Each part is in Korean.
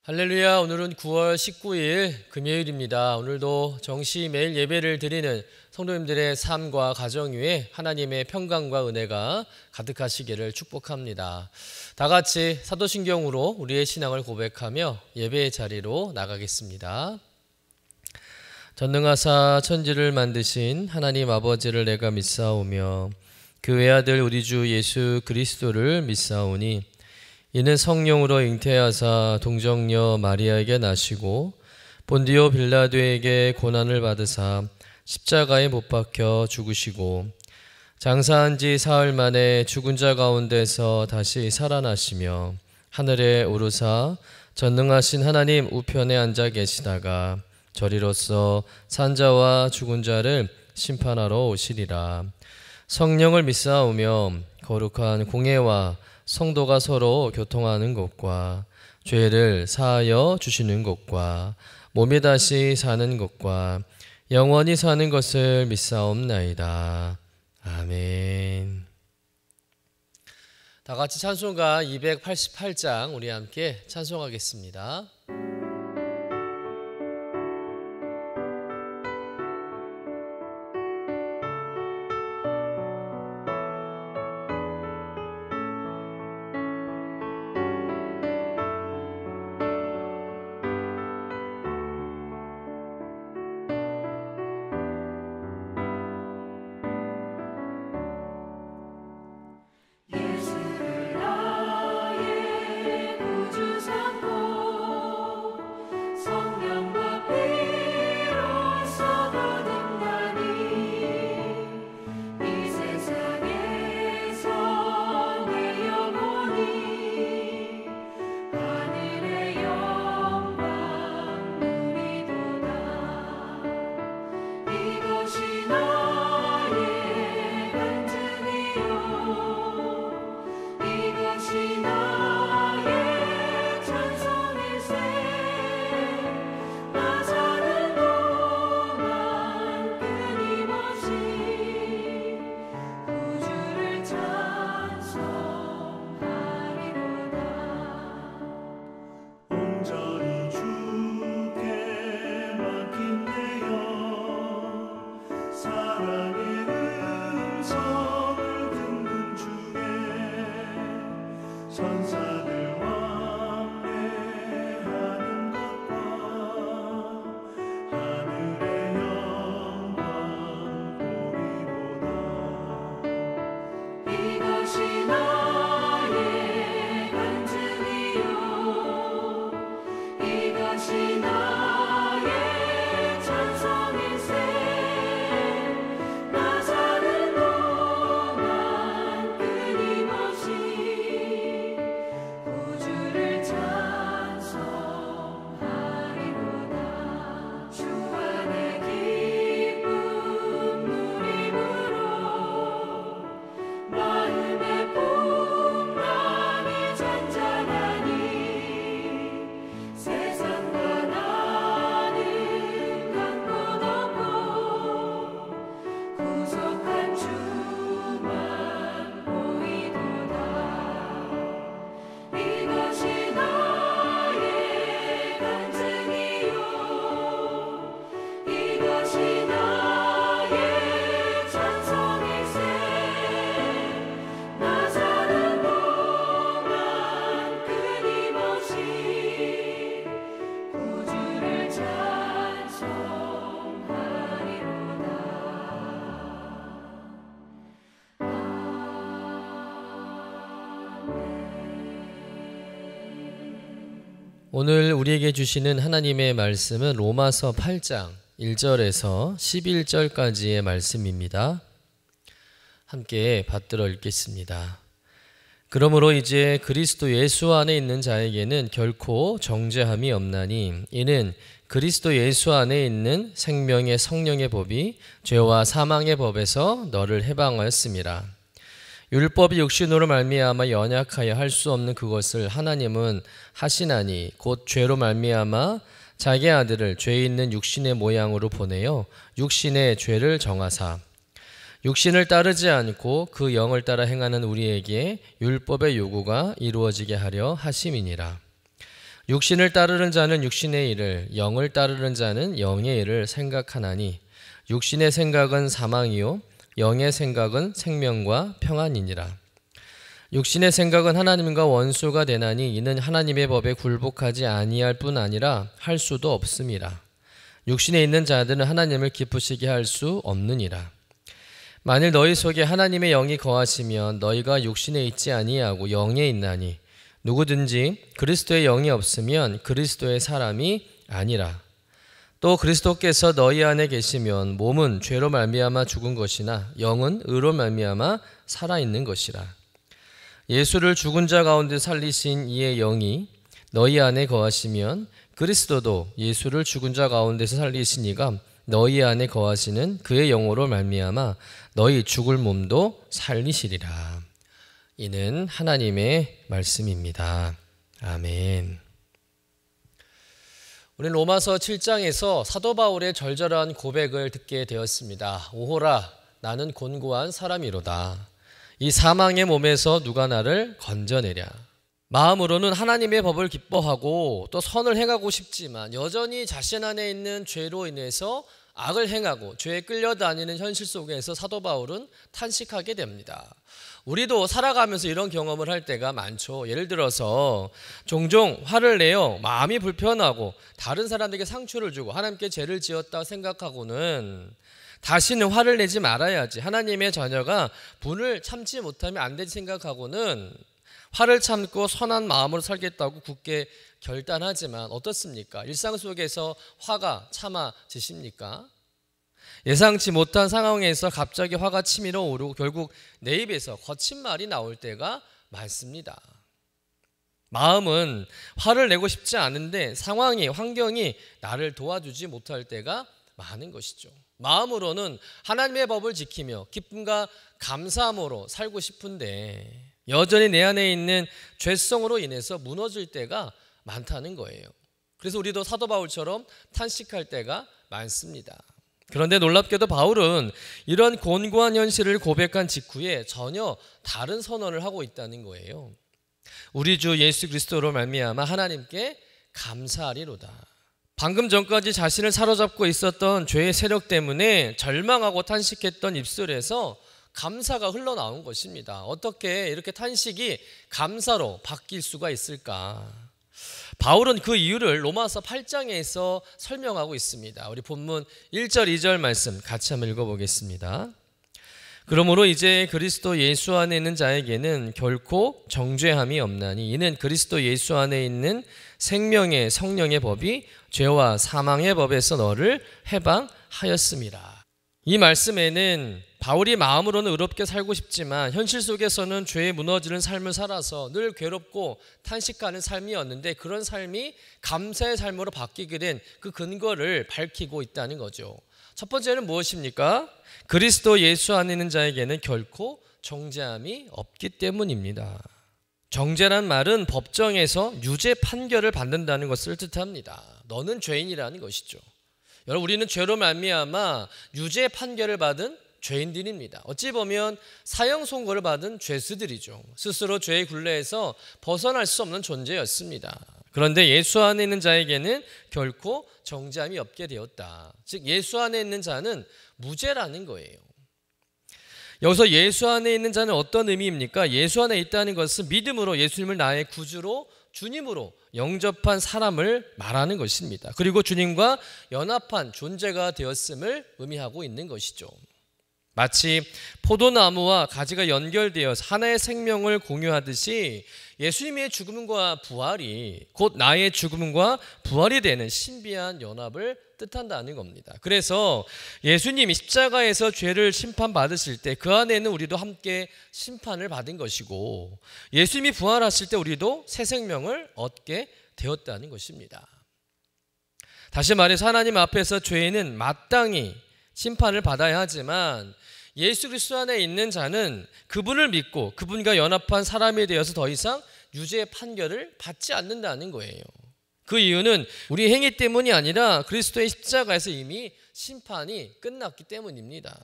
할렐루야. 오늘은 9월 19일 금요일입니다. 오늘도 정시 매일 예배를 드리는 성도님들의 삶과 가정 위에 하나님의 평강과 은혜가 가득하시기를 축복합니다. 다 같이 사도신경으로 우리의 신앙을 고백하며 예배의 자리로 나가겠습니다. 전능하사 천지를 만드신 하나님 아버지를 내가 믿사오며 그 외아들 우리 주 예수 그리스도를 믿사오니 이는 성령으로 잉태하사 동정녀 마리아에게 나시고 본디오 빌라도에게 고난을 받으사 십자가에 못 박혀 죽으시고 장사한 지 사흘 만에 죽은 자 가운데서 다시 살아나시며 하늘에 오르사 전능하신 하나님 우편에 앉아 계시다가 저리로서 산자와 죽은 자를 심판하러 오시리라. 성령을 믿사오며 거룩한 공예와 성도가 서로 교통하는 것과 죄를 사하여 주시는 것과 몸이 다시 사는 것과 영원히 사는 것을 믿사옵나이다. 아멘. 다 같이 찬송가 288장 우리 함께 찬송하겠습니다. 오늘 우리에게 주시는 하나님의 말씀은 로마서 8장 1절에서 11절까지의 말씀입니다. 함께 받들어 읽겠습니다. 그러므로 이제 그리스도 예수 안에 있는 자에게는 결코 정죄함이 없나니 이는 그리스도 예수 안에 있는 생명의 성령의 법이 죄와 사망의 법에서 너를 해방하였음이라. 율법이 육신으로 말미암아 연약하여 할 수 없는 그것을 하나님은 하시나니 곧 죄로 말미암아 자기 아들을 죄 있는 육신의 모양으로 보내어 육신의 죄를 정하사 육신을 따르지 않고 그 영을 따라 행하는 우리에게 율법의 요구가 이루어지게 하려 하심이니라. 육신을 따르는 자는 육신의 일을, 영을 따르는 자는 영의 일을 생각하나니 육신의 생각은 사망이요 영의 생각은 생명과 평안이니라. 육신의 생각은 하나님과 원수가 되나니 이는 하나님의 법에 굴복하지 아니할 뿐 아니라 할 수도 없음이라. 육신에 있는 자들은 하나님을 기쁘시게 할 수 없느니라. 만일 너희 속에 하나님의 영이 거하시면 너희가 육신에 있지 아니하고 영에 있나니 누구든지 그리스도의 영이 없으면 그리스도의 사람이 아니라. 또 그리스도께서 너희 안에 계시면 몸은 죄로 말미암아 죽은 것이나 영은 의로 말미암아 살아있는 것이라. 예수를 죽은 자 가운데 살리신 이의 영이 너희 안에 거하시면 그리스도도 예수를 죽은 자 가운데서 살리신 이가 너희 안에 거하시는 그의 영으로 말미암아 너희 죽을 몸도 살리시리라. 이는 하나님의 말씀입니다. 아멘. 우리는 로마서 7장에서 사도 바울의 절절한 고백을 듣게 되었습니다. 오호라, 나는 곤고한 사람이로다. 이 사망의 몸에서 누가 나를 건져내랴. 마음으로는 하나님의 법을 기뻐하고 또 선을 행하고 싶지만 여전히 자신 안에 있는 죄로 인해서 악을 행하고 죄에 끌려다니는 현실 속에서 사도 바울은 탄식하게 됩니다. 우리도 살아가면서 이런 경험을 할 때가 많죠. 예를 들어서 종종 화를 내어 마음이 불편하고 다른 사람에게 상처를 주고 하나님께 죄를 지었다고 생각하고는 다시는 화를 내지 말아야지, 하나님의 자녀가 분을 참지 못하면 안 되지 생각하고는 화를 참고 선한 마음으로 살겠다고 굳게 결단하지만 어떻습니까? 일상 속에서 화가 참아지십니까? 예상치 못한 상황에서 갑자기 화가 치밀어 오르고 결국 내 입에서 거친 말이 나올 때가 많습니다. 마음은 화를 내고 싶지 않은데 상황이, 환경이 나를 도와주지 못할 때가 많은 것이죠. 마음으로는 하나님의 법을 지키며 기쁨과 감사함으로 살고 싶은데 여전히 내 안에 있는 죄성으로 인해서 무너질 때가 많다는 거예요. 그래서 우리도 사도 바울처럼 탄식할 때가 많습니다. 그런데 놀랍게도 바울은 이런 곤고한 현실을 고백한 직후에 전혀 다른 선언을 하고 있다는 거예요. 우리 주 예수 그리스도로 말미암아 하나님께 감사하리로다. 방금 전까지 자신을 사로잡고 있었던 죄의 세력 때문에 절망하고 탄식했던 입술에서 감사가 흘러나온 것입니다. 어떻게 이렇게 탄식이 감사로 바뀔 수가 있을까? 바울은 그 이유를 로마서 8장에서 설명하고 있습니다. 우리 본문 1절 2절 말씀 같이 한번 읽어보겠습니다. 그러므로 이제 그리스도 예수 안에 있는 자에게는 결코 정죄함이 없나니 이는 그리스도 예수 안에 있는 생명의 성령의 법이 죄와 사망의 법에서 너를 해방하였습니다. 이 말씀에는 바울이 마음으로는 의롭게 살고 싶지만 현실 속에서는 죄에 무너지는 삶을 살아서 늘 괴롭고 탄식하는 삶이었는데 그런 삶이 감사의 삶으로 바뀌게 된 그 근거를 밝히고 있다는 거죠. 첫 번째는 무엇입니까? 그리스도 예수 안에 있는 자에게는 결코 정죄함이 없기 때문입니다. 정죄란 말은 법정에서 유죄 판결을 받는다는 것을 뜻합니다. 너는 죄인이라는 것이죠. 여러분, 우리는 죄로 말미암아 유죄 판결을 받은 죄인들입니다. 어찌 보면 사형 선고를 받은 죄수들이죠. 스스로 죄의 굴레에서 벗어날 수 없는 존재였습니다. 그런데 예수 안에 있는 자에게는 결코 정죄함이 없게 되었다. 즉 예수 안에 있는 자는 무죄라는 거예요. 여기서 예수 안에 있는 자는 어떤 의미입니까? 예수 안에 있다는 것은 믿음으로 예수님을 나의 구주로 주님으로 영접한 사람을 말하는 것입니다. 그리고 주님과 연합한 존재가 되었음을 의미하고 있는 것이죠. 마치 포도나무와 가지가 연결되어서 하나의 생명을 공유하듯이 예수님의 죽음과 부활이 곧 나의 죽음과 부활이 되는 신비한 연합을 뜻한다는 겁니다. 그래서 예수님이 십자가에서 죄를 심판받으실 때 그 안에는 우리도 함께 심판을 받은 것이고 예수님이 부활하실 때 우리도 새 생명을 얻게 되었다는 것입니다. 다시 말해서 하나님 앞에서 죄인은 마땅히 심판을 받아야 하지만 예수 그리스도 안에 있는 자는 그분을 믿고 그분과 연합한 사람이 되어서 더 이상 유죄의 판결을 받지 않는다는 거예요. 그 이유는 우리 행위 때문이 아니라 그리스도의 십자가에서 이미 심판이 끝났기 때문입니다.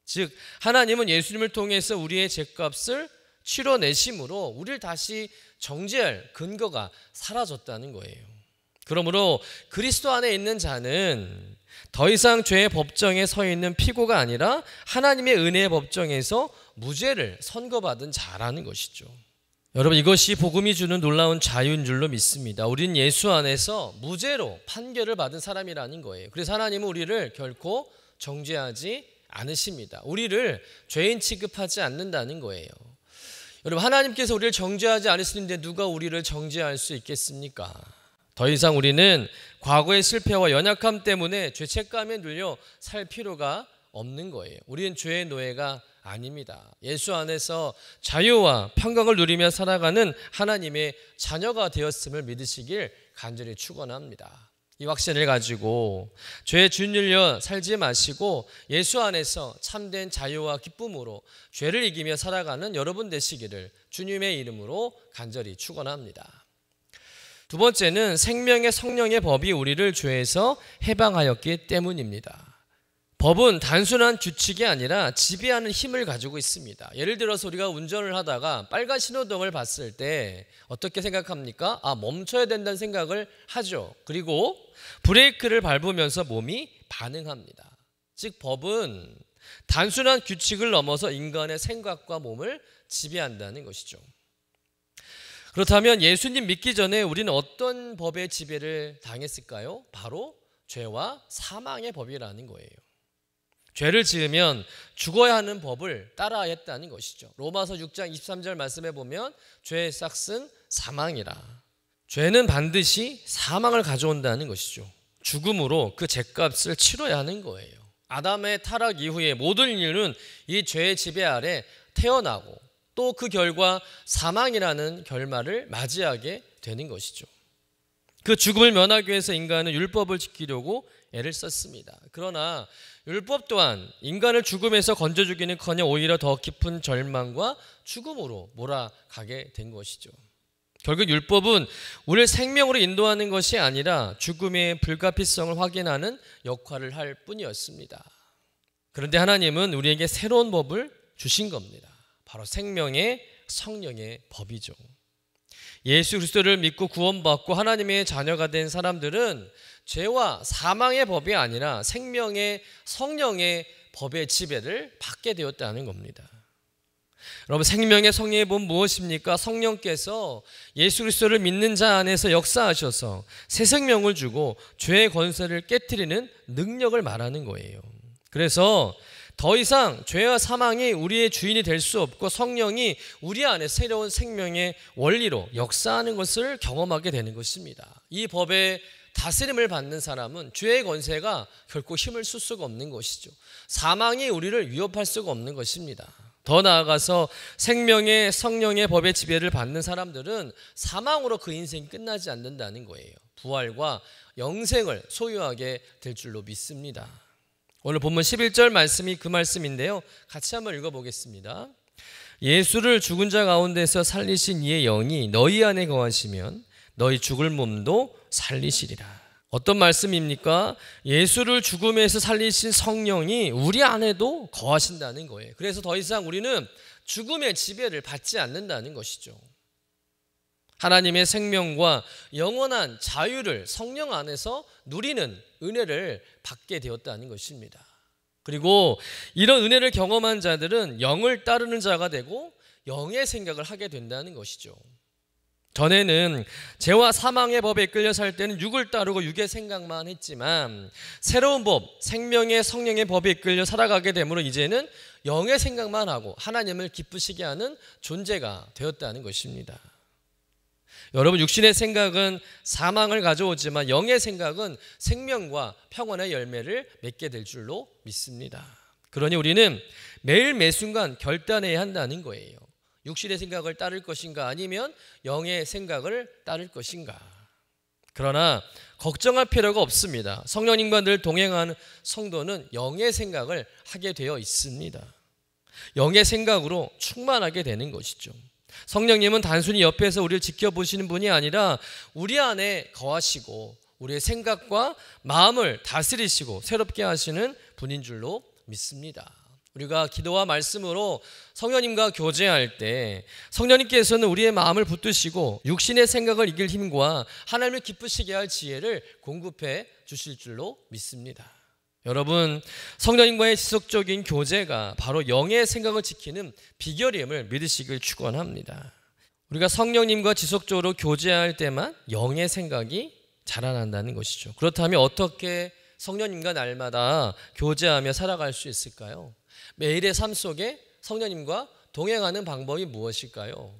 즉 하나님은 예수님을 통해서 우리의 죄값을 치러내심으로 우리를 다시 정죄할 근거가 사라졌다는 거예요. 그러므로 그리스도 안에 있는 자는 더 이상 죄의 법정에 서 있는 피고가 아니라 하나님의 은혜의 법정에서 무죄를 선고받은 자라는 것이죠. 여러분, 이것이 복음이 주는 놀라운 자유인 줄로 믿습니다. 우리는 예수 안에서 무죄로 판결을 받은 사람이라는 거예요. 그래서 하나님은 우리를 결코 정죄하지 않으십니다. 우리를 죄인 취급하지 않는다는 거예요. 여러분, 하나님께서 우리를 정죄하지 않으시는데 누가 우리를 정죄할 수 있겠습니까? 더 이상 우리는 과거의 실패와 연약함 때문에 죄책감에 눌려 살 필요가 없는 거예요. 우리는 죄의 노예가 아닙니다. 예수 안에서 자유와 평강을 누리며 살아가는 하나님의 자녀가 되었음을 믿으시길 간절히 축원합니다. 이 확신을 가지고 죄에 주눌려 살지 마시고 예수 안에서 참된 자유와 기쁨으로 죄를 이기며 살아가는 여러분 되시기를 주님의 이름으로 간절히 축원합니다. 두 번째는 생명의 성령의 법이 우리를 죄에서 해방하였기 때문입니다. 법은 단순한 규칙이 아니라 지배하는 힘을 가지고 있습니다. 예를 들어서 우리가 운전을 하다가 빨간 신호등을 봤을 때 어떻게 생각합니까? 멈춰야 된다는 생각을 하죠. 그리고 브레이크를 밟으면서 몸이 반응합니다. 즉, 법은 단순한 규칙을 넘어서 인간의 생각과 몸을 지배한다는 것이죠. 그렇다면 예수님 믿기 전에 우리는 어떤 법의 지배를 당했을까요? 바로 죄와 사망의 법이라는 거예요. 죄를 지으면 죽어야 하는 법을 따라야 했다는 것이죠. 로마서 6장 23절 말씀에 보면 죄의 싹은 사망이라. 죄는 반드시 사망을 가져온다는 것이죠. 죽음으로 그 죗값을 치러야 하는 거예요. 아담의 타락 이후에 모든 인류는 이 죄의 지배 아래 태어나고 또 그 결과 사망이라는 결말을 맞이하게 되는 것이죠. 그 죽음을 면하기 위해서 인간은 율법을 지키려고 애를 썼습니다. 그러나 율법 또한 인간을 죽음에서 건져주기는커녕 오히려 더 깊은 절망과 죽음으로 몰아가게 된 것이죠. 결국 율법은 우리를 생명으로 인도하는 것이 아니라 죽음의 불가피성을 확인하는 역할을 할 뿐이었습니다. 그런데 하나님은 우리에게 새로운 법을 주신 겁니다. 바로 생명의 성령의 법이죠. 예수 그리스도를 믿고 구원받고 하나님의 자녀가 된 사람들은 죄와 사망의 법이 아니라 생명의 성령의 법의 지배를 받게 되었다는 겁니다. 여러분, 생명의 성령의 법 무엇입니까? 성령께서 예수 그리스도를 믿는 자 안에서 역사하셔서 새 생명을 주고 죄의 권세를 깨트리는 능력을 말하는 거예요. 그래서 더 이상 죄와 사망이 우리의 주인이 될 수 없고 성령이 우리 안에 새로운 생명의 원리로 역사하는 것을 경험하게 되는 것입니다. 이 법의 다스림을 받는 사람은 죄의 권세가 결코 힘을 쓸 수가 없는 것이죠. 사망이 우리를 위협할 수가 없는 것입니다. 더 나아가서 생명의 성령의 법의 지배를 받는 사람들은 사망으로 그 인생이 끝나지 않는다는 거예요. 부활과 영생을 소유하게 될 줄로 믿습니다. 오늘 본문 11절 말씀이 그 말씀인데요. 같이 한번 읽어보겠습니다. 예수를 죽은 자 가운데서 살리신 이의 영이 너희 안에 거하시면 너희 죽을 몸도 살리시리라. 어떤 말씀입니까? 예수를 죽음에서 살리신 성령이 우리 안에도 거하신다는 거예요. 그래서 더 이상 우리는 죽음의 지배를 받지 않는다는 것이죠. 하나님의 생명과 영원한 자유를 성령 안에서 누리는 은혜를 받게 되었다는 것입니다. 그리고 이런 은혜를 경험한 자들은 영을 따르는 자가 되고 영의 생각을 하게 된다는 것이죠. 전에는 죄와 사망의 법에 이끌려 살 때는 육을 따르고 육의 생각만 했지만 새로운 법, 생명의 성령의 법에 이끌려 살아가게 되므로 이제는 영의 생각만 하고 하나님을 기쁘시게 하는 존재가 되었다는 것입니다. 여러분, 육신의 생각은 사망을 가져오지만 영의 생각은 생명과 평안의 열매를 맺게 될 줄로 믿습니다. 그러니 우리는 매일 매순간 결단해야 한다는 거예요. 육신의 생각을 따를 것인가 아니면 영의 생각을 따를 것인가. 그러나 걱정할 필요가 없습니다. 성령님과 늘 동행하는 성도는 영의 생각을 하게 되어 있습니다. 영의 생각으로 충만하게 되는 것이죠. 성령님은 단순히 옆에서 우리를 지켜보시는 분이 아니라 우리 안에 거하시고 우리의 생각과 마음을 다스리시고 새롭게 하시는 분인 줄로 믿습니다. 우리가 기도와 말씀으로 성령님과 교제할 때 성령님께서는 우리의 마음을 붙드시고 육신의 생각을 이길 힘과 하나님을 기쁘시게 할 지혜를 공급해 주실 줄로 믿습니다. 여러분, 성령님과의 지속적인 교제가 바로 영의 생각을 지키는 비결임을 믿으시길 축원합니다. 우리가 성령님과 지속적으로 교제할 때만 영의 생각이 자라난다는 것이죠. 그렇다면 어떻게 성령님과 날마다 교제하며 살아갈 수 있을까요? 매일의 삶 속에 성령님과 동행하는 방법이 무엇일까요?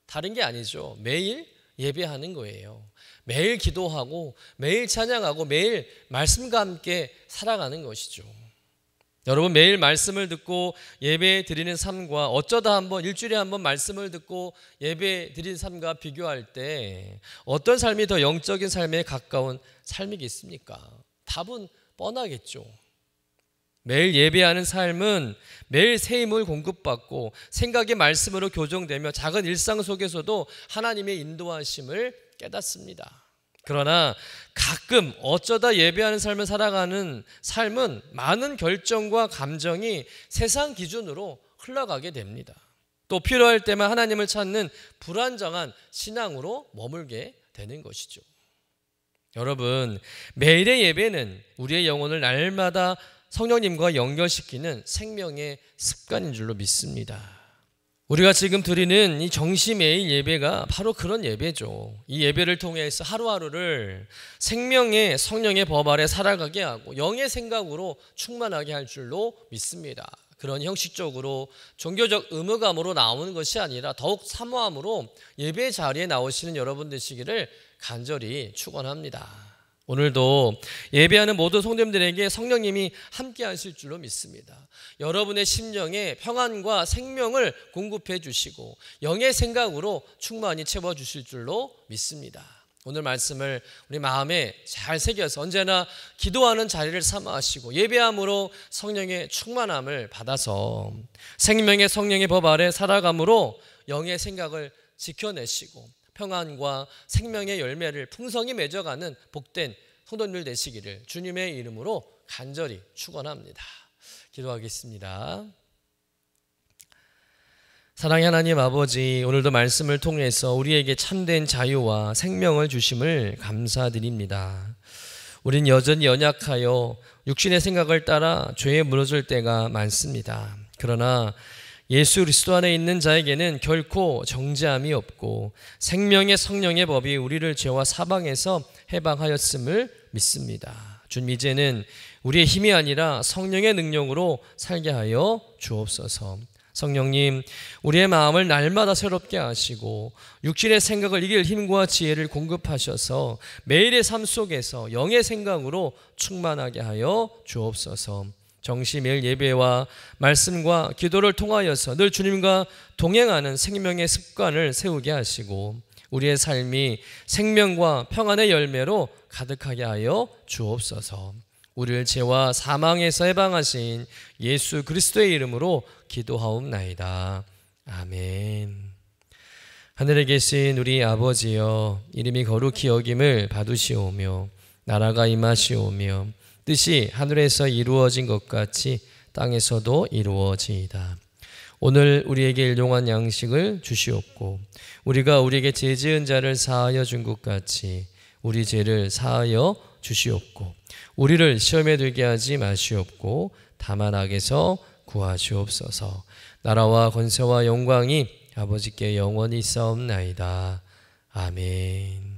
다른 게 아니죠. 매일 예배하는 거예요. 매일 기도하고 매일 찬양하고 매일 말씀과 함께 살아가는 것이죠. 여러분, 매일 말씀을 듣고 예배 드리는 삶과 어쩌다 한번 일주일에 한번 말씀을 듣고 예배 드리는 삶과 비교할 때 어떤 삶이 더 영적인 삶에 가까운 삶이겠습니까? 답은 뻔하겠죠. 매일 예배하는 삶은 매일 새 힘을 공급받고 생각의 말씀으로 교정되며 작은 일상 속에서도 하나님의 인도하심을 깨닫습니다. 그러나 가끔 어쩌다 예배하는 삶을 살아가는 삶은 많은 결정과 감정이 세상 기준으로 흘러가게 됩니다. 또 필요할 때만 하나님을 찾는 불안정한 신앙으로 머물게 되는 것이죠. 여러분, 매일의 예배는 우리의 영혼을 날마다 성령님과 연결시키는 생명의 습관인 줄로 믿습니다. 우리가 지금 드리는 이 정시매일 예배가 바로 그런 예배죠. 이 예배를 통해서 하루하루를 생명의 성령의 법 아래 살아가게 하고 영의 생각으로 충만하게 할 줄로 믿습니다. 그런 형식적으로 종교적 의무감으로 나오는 것이 아니라 더욱 사모함으로 예배 자리에 나오시는 여러분 되시기를 간절히 축원합니다. 오늘도 예배하는 모든 성도님들에게 성령님이 함께 하실 줄로 믿습니다. 여러분의 심령에 평안과 생명을 공급해 주시고 영의 생각으로 충만히 채워 주실 줄로 믿습니다. 오늘 말씀을 우리 마음에 잘 새겨서 언제나 기도하는 자리를 삼아 하시고 예배함으로 성령의 충만함을 받아서 생명의 성령의 법 아래 살아감으로 영의 생각을 지켜내시고 평안과 생명의 열매를 풍성히 맺어가는 복된 성도님들 되시기를 주님의 이름으로 간절히 축원합니다. 기도하겠습니다. 사랑의 하나님 아버지, 오늘도 말씀을 통해서 우리에게 참된 자유와 생명을 주심을 감사드립니다. 우린 여전히 연약하여 육신의 생각을 따라 죄에 무너질 때가 많습니다. 그러나 예수 그리스도 안에 있는 자에게는 결코 정죄함이 없고 생명의 성령의 법이 우리를 죄와 사방에서 해방하였음을 믿습니다. 주님, 이제는 우리의 힘이 아니라 성령의 능력으로 살게 하여 주옵소서. 성령님, 우리의 마음을 날마다 새롭게 하시고 육신의 생각을 이길 힘과 지혜를 공급하셔서 매일의 삶 속에서 영의 생각으로 충만하게 하여 주옵소서. 정시 매일 예배와 말씀과 기도를 통하여서 늘 주님과 동행하는 생명의 습관을 세우게 하시고 우리의 삶이 생명과 평안의 열매로 가득하게 하여 주옵소서. 우리를 죄와 사망에서 해방하신 예수 그리스도의 이름으로 기도하옵나이다. 아멘. 하늘에 계신 우리 아버지여, 이름이 거룩히 여김을 받으시오며 나라가 임하시오며 뜻이 하늘에서 이루어진 것 같이 땅에서도 이루어지이다. 오늘 우리에게 일용할 양식을 주시옵고 우리가 우리에게 죄 지은 자를 사하여 준 것 같이 우리 죄를 사하여 주시옵고 우리를 시험에 들게 하지 마시옵고 다만 악에서 구하시옵소서. 나라와 권세와 영광이 아버지께 영원히 있사옵나이다. 아멘.